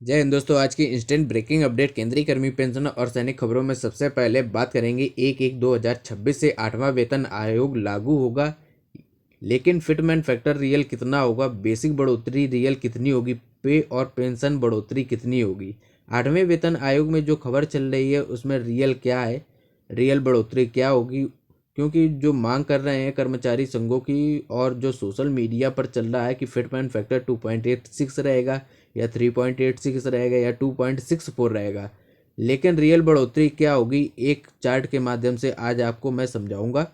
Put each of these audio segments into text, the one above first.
जय हिंद दोस्तों। आज की इंस्टेंट ब्रेकिंग अपडेट केंद्रीय कर्मी पेंशन और सैनिक खबरों में सबसे पहले बात करेंगे 1/1/2026 से 8वां वेतन आयोग लागू होगा। लेकिन फिटमेंट फैक्टर रियल कितना होगा, बेसिक बढ़ोतरी रियल कितनी होगी, पे और पेंशन बढ़ोतरी कितनी होगी। 8वें वेतन आयोग में जो खबर चल रही है उसमें रियल क्या है, रियल बढ़ोतरी क्या होगी। क्योंकि जो मांग कर रहे हैं कर्मचारी संघों की और जो सोशल मीडिया पर चल रहा है कि फिटमेंट फैक्टर 2.86 रहेगा या 3.86 रहेगा या 2.64 रहेगा, लेकिन रियल बढ़ोतरी क्या होगी एक चार्ट के माध्यम से आज आपको मैं समझाऊंगा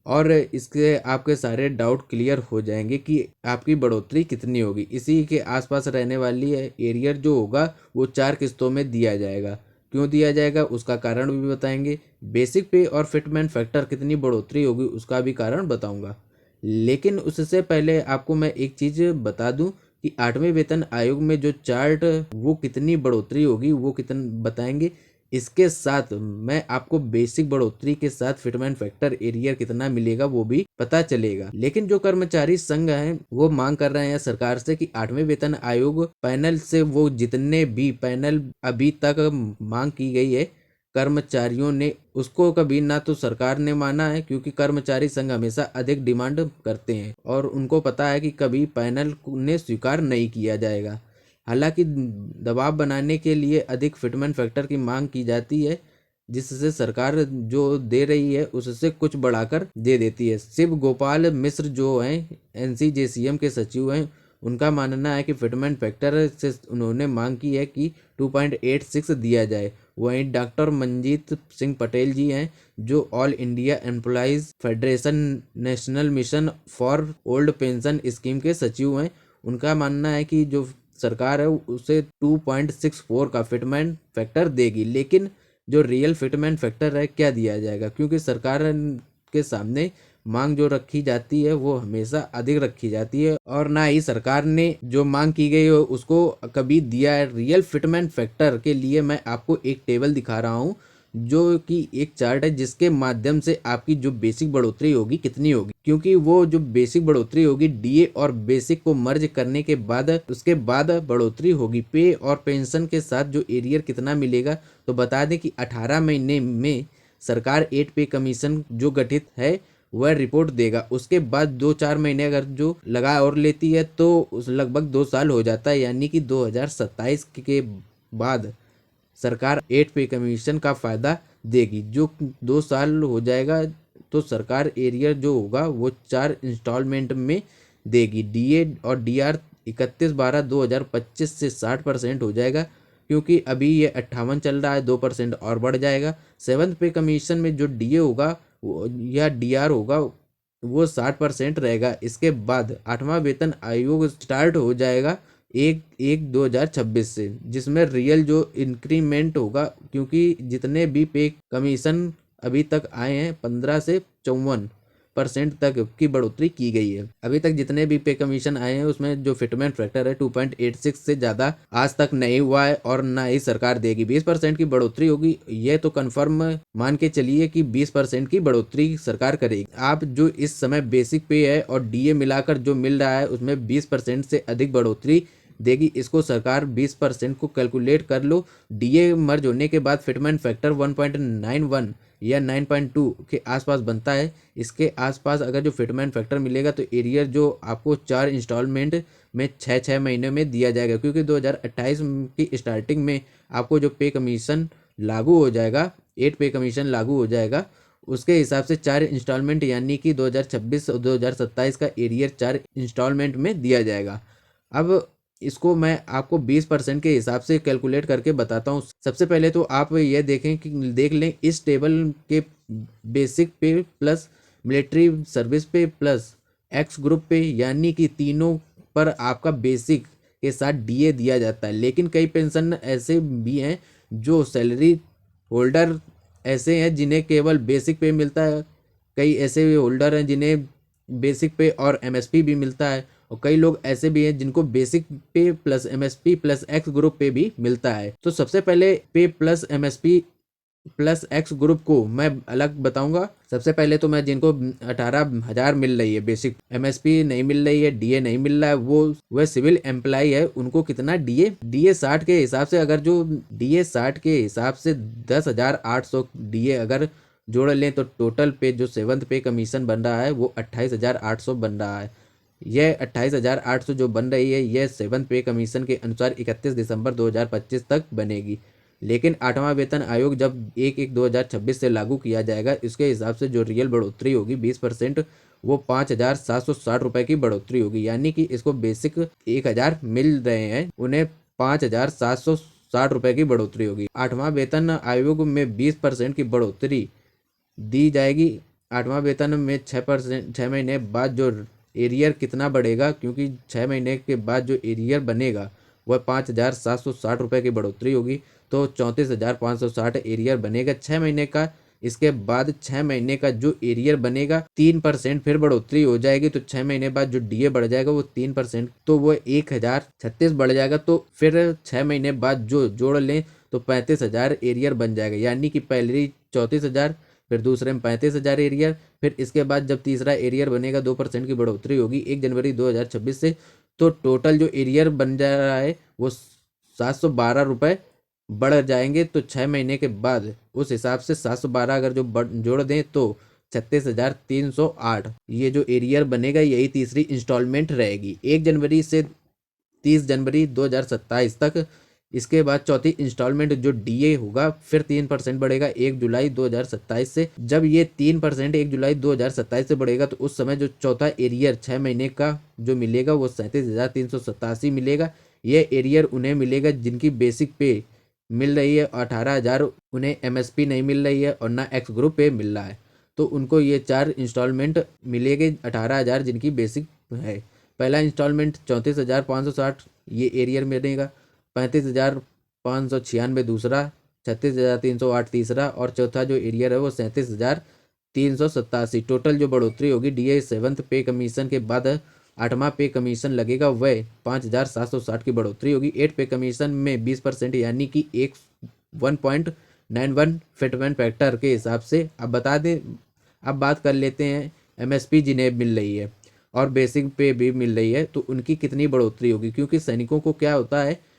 और इसके आपके सारे डाउट क्लियर हो जाएंगे कि आपकी बढ़ोतरी कितनी होगी। इसी के आसपास रहने वाली है एरियर जो होगा वो 4 किस्तों में दिया जाएगा। क्यों दिया जाएगा उसका कारण भी बताएंगे। बेसिक पे और फिटमेंट फैक्टर कितनी बढ़ोतरी होगी उसका भी कारण बताऊंगा। लेकिन उससे पहले आपको मैं एक चीज़ बता दूं कि 8वें वेतन आयोग में जो चार्ट वो कितनी बढ़ोतरी होगी वो कितन बताएंगे। इसके साथ मैं आपको बेसिक बढ़ोतरी के साथ फिटमेंट फैक्टर एरियर कितना मिलेगा वो भी पता चलेगा। लेकिन जो कर्मचारी संघ हैं वो मांग कर रहे हैं सरकार से कि 8वें वेतन आयोग पैनल से वो जितने भी पैनल अभी तक मांग की गई है कर्मचारियों ने उसको कभी ना तो सरकार ने माना है, क्योंकि कर्मचारी संघ हमेशा अधिक डिमांड करते हैं और उनको पता है कि कभी पैनल ने स्वीकार नहीं किया जाएगा। हालांकि दबाव बनाने के लिए अधिक फिटमेंट फैक्टर की मांग की जाती है, जिससे सरकार जो दे रही है उससे कुछ बढ़ाकर दे देती है। शिव गोपाल मिश्र जो हैं एनसीजेसीएम के सचिव हैं, उनका मानना है कि फिटमेंट फैक्टर से उन्होंने मांग की है कि 2.86 दिया जाए। वहीं डॉक्टर मंजीत सिंह पटेल जी हैं जो all India employees federation national mission for old pension scheme के सचिव हैं। उनका मानना है कि जो सरकार है उसे 2.64 का फिटमेंट फैक्टर देगी, लेकिन जो रियल फिटमेंट फैक्टर है क्या दिया जाएगा, क्योंकि सरकार के सामने मांग जो रखी जाती है वो हमेशा अधिक रखी जाती है और ना ही सरकार ने जो मांग की गई है उसको कभी दिया है। रियल फिटमेंट फैक्टर के लिए मैं आपको एक टेबल दिखा रहा हूँ जो कि एक चार्ट है जिसके माध्यम से आपकी जो बेसिक बढ़ोतरी होगी कितनी होगी, क्योंकि वो जो बेसिक बढ़ोतरी होगी डीए और बेसिक को मर्ज करने के बाद उसके बाद बढ़ोतरी होगी पे और पेंशन के साथ जो एरियर कितना मिलेगा। तो बता दें कि 18 महीने में सरकार 8 पे कमीशन जो गठित है वह रिपोर्ट देगा। उसके बाद 2-4 महीने अगर जो लगा और लेती है तो उस लगभग 2 साल हो जाता है, यानी कि 2027 के बाद सरकार 8 पे कमीशन का फायदा देगी। जो 2 साल हो जाएगा तो सरकार एरियर जो होगा वो 4 इंस्टॉलमेंट में देगी। डीए और डीआर 31/12/2025 से 60% हो जाएगा, क्योंकि अभी ये 58 चल रहा है, 2% और बढ़ जाएगा। 7th पे कमीशन में जो डीए होगा या डीआर होगा वो 60% रहेगा। इसके बाद 8वां वेतन आयोग स्टार्ट हो जाएगा 1/1/2026 से, जिसमें रियल जो इंक्रीमेंट होगा, क्योंकि जितने भी पे कमीशन अभी तक आए हैं 15 से 54% तक की बढ़ोतरी की गई है। अभी तक जितने भी पे कमीशन आए हैं उसमें जो फिटमेंट फैक्टर है 2.86 से ज़्यादा आज तक नहीं हुआ है और ना ही सरकार देगी। 20% की बढ़ोतरी होगी, यह तो कन्फर्म मान के चलिए कि 20% की बढ़ोतरी सरकार करेगी। आप जो इस समय बेसिक पे है और डीए मिलाकर जो मिल रहा है उसमें 20% से अधिक बढ़ोतरी देगी। इसको सरकार 20% को कैलकुलेट कर लो। डीए मर्ज होने के बाद फिटमेंट फैक्टर 1.91 या 9.2 के आसपास बनता है। इसके आसपास अगर जो फिटमेंट फैक्टर मिलेगा तो एरियर जो आपको 4 इंस्टॉलमेंट में 6-6 महीने में दिया जाएगा, क्योंकि 2028 की स्टार्टिंग में आपको जो पे कमीशन लागू हो जाएगा 8 पे कमीशन लागू हो जाएगा, उसके हिसाब से 4 इंस्टॉलमेंट यानी कि 2026 और 2027 का एरियर 4 इंस्टॉलमेंट में दिया जाएगा। अब इसको मैं आपको 20% के हिसाब से कैलकुलेट करके बताता हूँ। सबसे पहले तो आप ये देखें कि देख लें इस टेबल के बेसिक पे प्लस मिलिट्री सर्विस पे प्लस एक्स ग्रुप पे, यानी कि तीनों पर आपका बेसिक के साथ डीए दिया जाता है। लेकिन कई पेंशन ऐसे भी हैं जो सैलरी होल्डर ऐसे हैं जिन्हें केवल बेसिक पे मिलता है। कई ऐसे होल्डर हैं जिन्हें बेसिक पे और एमएसपी भी मिलता है, और कई लोग ऐसे भी हैं जिनको बेसिक पे plus MSP plus x group पे भी मिलता है। तो सबसे पहले पे plus MSP plus x group को मैं अलग बताऊंगा। सबसे पहले तो मैं जिनको 18,000 मिल रही है बेसिक एमएसपी नहीं मिल रही है, डीए नहीं मिल रहा है, वह सिविल एम्प्लॉय है, उनको कितना डीए 60 के हिसाब से, अगर जो डीए 60 के हिसाब से 10,800 डीए अगर जोड़ लें तो टोटल पे जो सेवंथ पे कमीशन बन रहा है वो 28,800 बन रहा है। यह 28,800 जो बन रही है यह सेवंथ पे कमीशन के अनुसार 31 दिसंबर 2025 तक बनेगी। लेकिन आठवां वेतन आयोग जब 1/1/2026 से लागू किया जाएगा, इसके हिसाब से जो रियल बढ़ोतरी होगी 20%, वो 5,760 रुपये की बढ़ोतरी होगी। यानी कि इसको बेसिक 1,000 मिल रहे हैं, उन्हें 5,760 रुपये की बढ़ोतरी होगी। आठवां वेतन आयोग में 20% की बढ़ोतरी दी जाएगी। आठवां वेतन में 6%, 6 महीने बाद जो एरियर कितना बढ़ेगा, क्योंकि 6 महीने के बाद जो एरियर बनेगा वह 5,760 रुपये की बढ़ोतरी होगी, तो 34,560 एरियर बनेगा 6 महीने का। इसके बाद 6 महीने का जो एरियर बनेगा 3% फिर बढ़ोतरी हो जाएगी, तो 6 महीने बाद जो डीए बढ़ जाएगा वो 3%, तो वो 1,036 बढ़ जाएगा। तो फिर 6 महीने बाद जो जोड़ लें तो 35,000 एरियर बन जाएगा। यानी कि पहली 34,000, फिर दूसरे में 35,000 एरियर, फिर इसके बाद जब तीसरा एरियर बनेगा 2% की बढ़ोतरी होगी 1 जनवरी 2026 से, तो टोटल जो एरियर बन जा रहा है वो 712 रुपये बढ़ जाएंगे। तो 6 महीने के बाद उस हिसाब से 712 अगर जो जोड़ दें तो 36,308 ये जो एरियर बनेगा यही तीसरी इंस्टॉलमेंट रहेगी 1 जनवरी से 30 जनवरी 2027 तक। इसके बाद चौथी इंस्टॉलमेंट जो डीए होगा फिर 3% बढ़ेगा 1 जुलाई 2027 से। जब ये 3% 1 जुलाई 2027 से बढ़ेगा तो उस समय जो चौथा एरियर 6 महीने का जो मिलेगा वो 37,387 मिलेगा। ये एरियर उन्हें मिलेगा जिनकी बेसिक पे मिल रही है 18,000, उन्हें एमएसपी नहीं मिल रही है और ना एक्स ग्रुप पे मिल रहा है, तो उनको ये 4 इंस्टॉलमेंट मिलेंगे 18,000 जिनकी बेसिक है। पहला इंस्टॉलमेंट 34,560 ये एरियर मिलेगा, 35,596 दूसरा, 36,308 तीसरा और चौथा जो एरियर है वो 37,387। टोटल जो बढ़ोतरी होगी डीए सेवन्थ पे कमीशन के बाद आठवां पे कमीशन लगेगा वह 5,760 की बढ़ोतरी होगी। 8 पे कमीशन में 20% यानी कि 1.91 फिटमेंट फैक्टर के हिसाब से। अब बता दें, अब बात कर लेते हैं एमएसपी जिन्हें मिल रही है और बेसिक पे भी मिल रही है तो उनकी कितनी बढ़ोतरी होगी, क्योंकि सैनिकों को क्या होता है,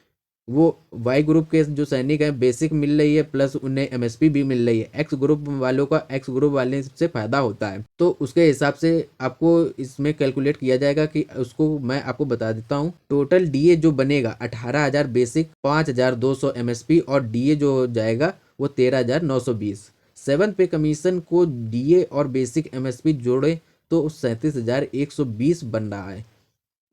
वो वाई ग्रुप के जो सैनिक हैं बेसिक मिल रही है प्लस उन्हें एमएसपी भी मिल रही है, एक्स ग्रुप वालों का एक्स ग्रुप वाले से फायदा होता है, तो उसके हिसाब से आपको इसमें कैलकुलेट किया जाएगा कि उसको मैं आपको बता देता हूँ। टोटल डीए जो बनेगा 18,000 बेसिक, 5,200 एमएसपी और डीए जो जाएगा वो 13,920। सेवन्थ पे कमीशन को डीए और बेसिक एमएसपी जोड़े तो 37,120 बन रहा है।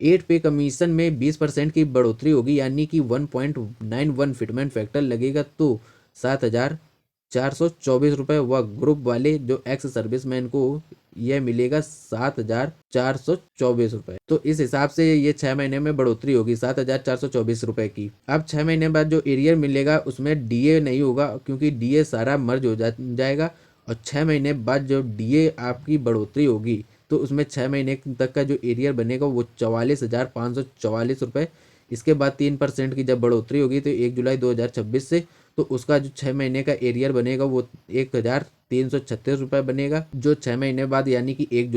8 पे कमीशन में 20% की बढ़ोतरी होगी यानी कि 1.91 फिटमेंट फैक्टर लगेगा, तो 7,424 रुपये। व ग्रुप वाले जो एक्स सर्विसमैन को यह मिलेगा 7,424 रुपये। तो इस हिसाब से ये 6 महीने में बढ़ोतरी होगी 7,424 रुपये की। अब 6 महीने बाद जो एरियर मिलेगा उसमें डीए नहीं होगा, क्योंकि डीए सारा मर्ज हो जाएगा, और 6 महीने बाद जो डीए आपकी बढ़ोतरी होगी तो उसमें 6 महीने तक का जो एरियर बनेगा वो 44,544 रुपये। इसके बाद 3% की जब बढ़ोतरी होगी तो 1 जुलाई 2026 से, तो उसका जो 6 महीने का एरियर बनेगा वो 1,336 रुपये बनेगा। जो 6 महीने बाद यानी कि 1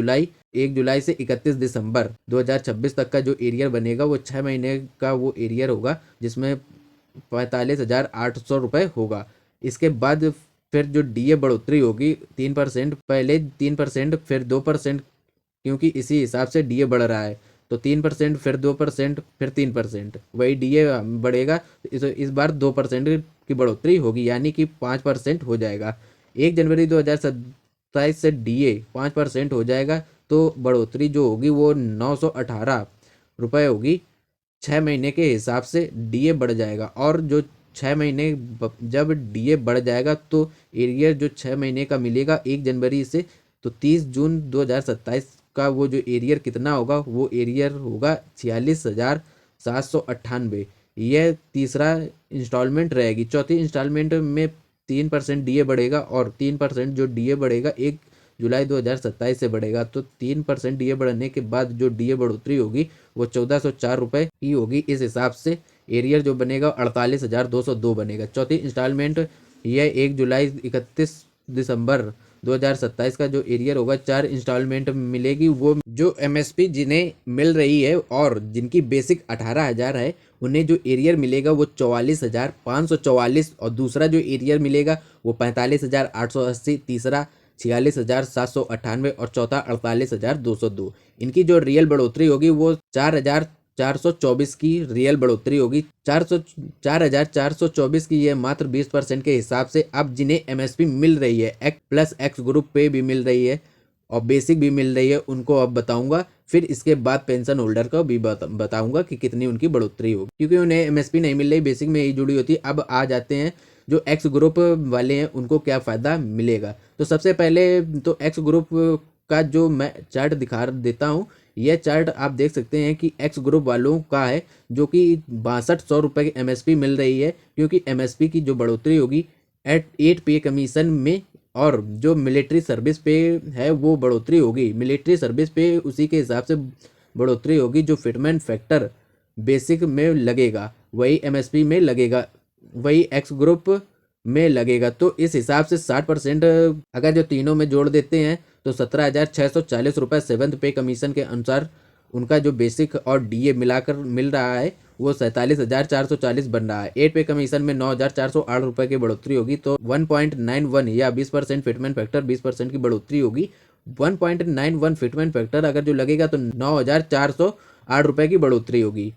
जुलाई से 31 दिसंबर 2026 तक का जो एरियर बनेगा वो 6 महीने का वो एरियर होगा जिसमें 45,800 रुपये होगा। इसके बाद फिर जो डीए बढ़ोतरी होगी 3%, पहले 3% फिर 2%, क्योंकि इसी हिसाब से डीए बढ़ रहा है, तो 3% फिर 2% फिर 3%, वही डीए बढ़ेगा। इस बार 2% की बढ़ोतरी होगी यानी कि 5% हो जाएगा। 1 जनवरी 2027 से डीए 5% हो जाएगा, तो बढ़ोतरी जो होगी वो 918 रुपये होगी। 6 महीने के हिसाब से डीए बढ़ जाएगा, और जो 6 महीने जब डीए बढ़ जाएगा तो एरियर जो 6 महीने का मिलेगा 1 जनवरी से, तो 30 जून 2027 का वो जो एरियर कितना होगा, वो एरियर होगा 46,798। यह तीसरा इंस्टॉलमेंट रहेगी। चौथी इंस्टॉलमेंट में 3% डीए बढ़ेगा और 3% जो डीए बढ़ेगा 1 जुलाई 2027 से बढ़ेगा, तो 3% डीए बढ़ने के बाद जो डीए बढ़ोतरी होगी वो 1,404 रुपये की होगी। इस हिसाब से एरियर जो बनेगा 48,202 बनेगा। चौथी इंस्टॉलमेंट यह 1 जुलाई 31 दिसंबर 2027 का जो एरियर होगा 4 इंस्टॉलमेंट मिलेगी। वो जो एमएसपी जिन्हें मिल रही है और जिनकी बेसिक 18,000 है उन्हें जो एरियर मिलेगा वो 44,544, और दूसरा जो एरियर मिलेगा वो 45,880, तीसरा 46,798 और चौथा 48,202। इनकी जो रियल बढ़ोतरी होगी वो 4,424 की रियल बढ़ोतरी होगी। 4,424 की ये मात्र 20% के हिसाब से। अब जिन्हें एमएसपी मिल रही है एक्स ग्रुप पे भी मिल रही है और बेसिक भी मिल रही है उनको अब बताऊंगा। फिर इसके बाद पेंशन होल्डर को भी बताऊंगा कि कितनी उनकी बढ़ोतरी होगी, क्योंकि उन्हें एमएसपी नहीं मिल रही, बेसिक में ही जुड़ी होती है। अब आ जाते हैं जो एक्स ग्रुप वाले हैं उनको क्या फ़ायदा मिलेगा। तो सबसे पहले तो एक्स ग्रुप का जो मैं चार्ट दिखा देता हूँ। यह चार्ट आप देख सकते हैं कि एक्स ग्रुप वालों का है, जो कि 6200 रुपये की एमएसपी मिल रही है, क्योंकि एमएसपी की जो बढ़ोतरी होगी 8 पे कमीशन में, और जो मिलिट्री सर्विस पे है वो बढ़ोतरी होगी मिलिट्री सर्विस पे, उसी के हिसाब से बढ़ोतरी होगी। जो फिटमेंट फैक्टर बेसिक में लगेगा वही एमएसपी में लगेगा, वही एक्स ग्रुप में लगेगा। तो इस हिसाब से 60% अगर जो तीनों में जोड़ देते हैं तो 17,640 रुपये सेवन्थ पे कमीशन के अनुसार उनका जो बेसिक और डीए मिलाकर मिल रहा है वो 47,440 बन रहा है। 8 पे कमीशन में 9,408 रुपये की बढ़ोतरी होगी, तो 1.91 या 20% फिटमेंट फैक्टर 20% की बढ़ोतरी होगी। 1.91 फिटमेंट फैक्टर अगर जो लगेगा तो 9,408 रुपये की बढ़ोतरी होगी।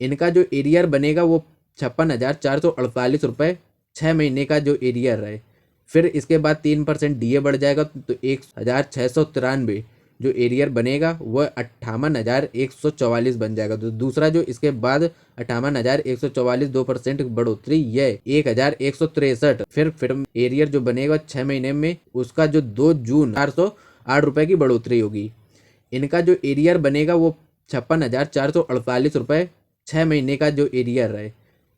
इनका जो एरियर बनेगा वो 56,448 रुपये 6 महीने का जो एरियर है। फिर इसके बाद 3% डीए बढ़ जाएगा तो 1,693 जो एरियर बनेगा वह 58,144 बन जाएगा। तो दूसरा जो इसके बाद 58,144 2% बढ़ोतरी यह 1,163। फिर एरियर जो बनेगा 6 महीने में उसका जो 2 जून 408 रुपये की बढ़ोतरी होगी। इनका जो एरियर बनेगा वो 56,448 रुपये 6 महीने का जो एरियर है।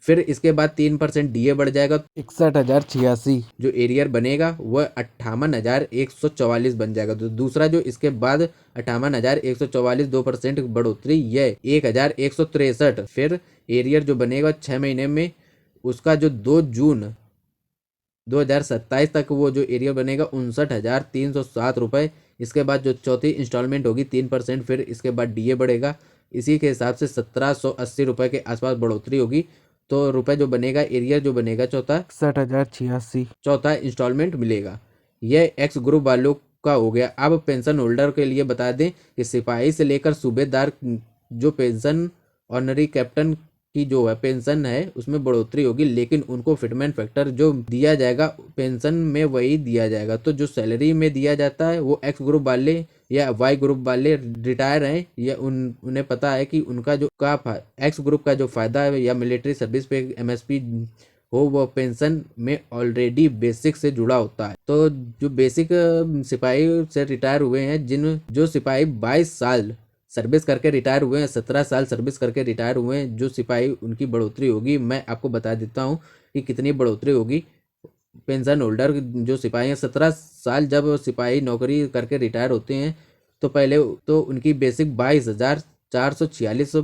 फिर इसके बाद 3% डीए बढ़ जाएगा 61,086 जो एरियर बनेगा वह 58,144 बन जाएगा। तो दूसरा जो इसके बाद 58,144 2% बढ़ोतरी यह 1,163। फिर एरियर जो बनेगा 6 महीने में उसका जो 2 जून 2027 तक वो जो एरियर बनेगा 59,307 रुपये। इसके बाद जो चौथी इंस्टॉलमेंट होगी 3%, फिर इसके बाद डीए बढ़ेगा, इसी के हिसाब से 1,780 रुपये के आसपास बढ़ोतरी होगी। तो रुपए जो बनेगा एरियर जो बनेगा चौथा 61,086 चौथा इंस्टॉलमेंट मिलेगा। यह एक्स ग्रुप वालों का हो गया। अब पेंशन होल्डर के लिए बता दें कि सिपाही से लेकर सूबेदार जो पेंशन ऑनरी कैप्टन की जो है पेंशन है उसमें बढ़ोतरी होगी, लेकिन उनको फिटमेंट फैक्टर जो दिया जाएगा पेंशन में वही दिया जाएगा। तो जो सैलरी में दिया जाता है वो एक्स ग्रुप वाले या वाई ग्रुप वाले रिटायर हैं या उन्हें पता है कि उनका जो एक्स ग्रुप का जो फायदा है या मिलिट्री सर्विस पे एमएसपी हो वो पेंशन में ऑलरेडी बेसिक से जुड़ा होता है। तो जो बेसिक सिपाही से रिटायर हुए हैं, जो सिपाही 22 साल सर्विस करके रिटायर हुए हैं, 17 साल सर्विस करके रिटायर हुए हैं जो सिपाही, उनकी बढ़ोतरी होगी। मैं आपको बता देता हूँ कि कितनी बढ़ोतरी होगी। पेंशन होल्डर जो सिपाही हैं 17 साल जब सिपाही नौकरी करके रिटायर होते हैं तो पहले तो उनकी बेसिक 22,446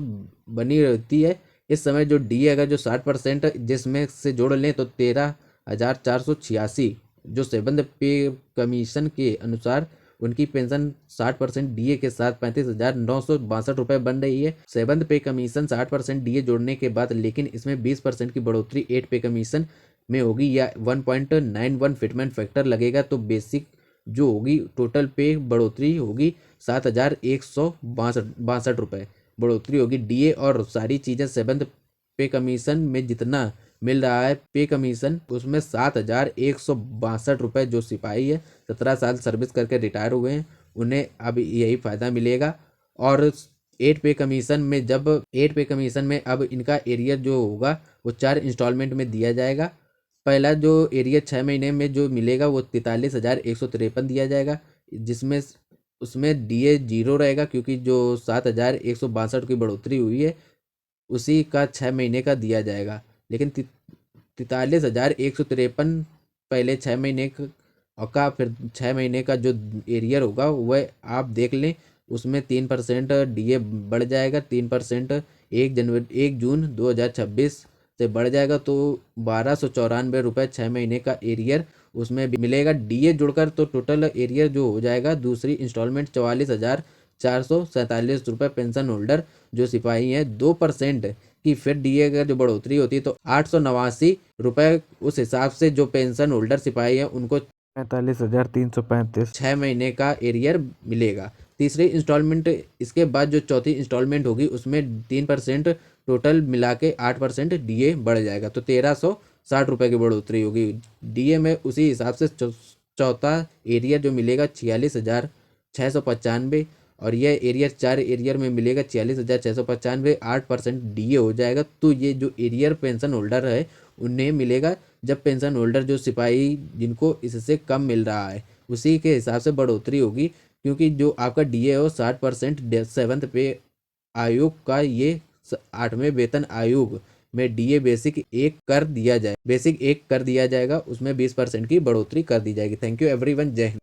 बनी रहती है। इस समय जो डी अगर जो 60% जिसमें से जोड़ लें तो 13,486 जो सेवंथ पे कमीशन के अनुसार उनकी पेंशन 60% डीए के साथ 35,962 रुपये बन रही है। सेवंथ पे कमीशन 60% डीए जोड़ने के बाद, लेकिन इसमें 20% की बढ़ोतरी 8 पे कमीशन में होगी या 1.91 फिटमेंट फैक्टर लगेगा। तो बेसिक जो होगी टोटल पे बढ़ोतरी होगी 7,162 रुपये बढ़ोतरी होगी। डीए और सारी चीज़ें सेवंथ पे कमीशन में जितना मिल रहा है पे कमीशन उसमें 7,162 रुपये जो सिपाही है 17 साल सर्विस करके रिटायर हुए हैं उन्हें अब यही फ़ायदा मिलेगा। और 8 पे कमीशन में अब इनका एरियर जो होगा वो 4 इंस्टॉलमेंट में दिया जाएगा। पहला जो एरियर 6 महीने में जो मिलेगा वो 43,153 दिया जाएगा, जिसमें उसमें डीए 0 रहेगा क्योंकि जो 7,162 की बढ़ोतरी हुई है उसी का 6 महीने का दिया जाएगा। लेकिन 43,153 पहले 6 महीने का फिर 6 महीने का जो एरियर होगा वह आप देख लें, उसमें 3% डीए बढ़ जाएगा। 3% 1 जून 2026 से बढ़ जाएगा तो 1294 रुपये 6 महीने का एरियर उसमें भी मिलेगा। डीए जुड़कर तो टोटल एरियर जो हो जाएगा दूसरी इंस्टॉलमेंट 44,447 रुपये पेंशन होल्डर जो सिपाही हैं 2% की फिर डीए अगर जो बढ़ोतरी होती है तो 889 रुपये उस हिसाब से जो पेंशन होल्डर सिपाही हैं उनको 45,335 6 महीने का एरियर मिलेगा। तीसरी इंस्टॉलमेंट इसके बाद जो चौथी इंस्टॉलमेंट होगी उसमें 3% टोटल मिला के 8% डीए बढ़ जाएगा तो 1,360 रुपये की बढ़ोतरी होगी डीए में। उसी हिसाब से चौथा एरियर जो मिलेगा 46,695 और यह एरियर 4 एरियर में मिलेगा 46,695 8% डीए हो जाएगा। तो ये जो एरियर पेंशन होल्डर है उन्हें मिलेगा जब पेंशन होल्डर जो सिपाही जिनको इससे कम मिल रहा है उसी के हिसाब से बढ़ोतरी होगी, क्योंकि जो आपका डीए हो 60% 7th पे आयोग का ये 8वें वेतन आयोग में डीए बेसिक एक कर दिया जाएगा उसमें 20% की बढ़ोतरी कर दी जाएगी। थैंक यू एवरीवन, जय हिंद।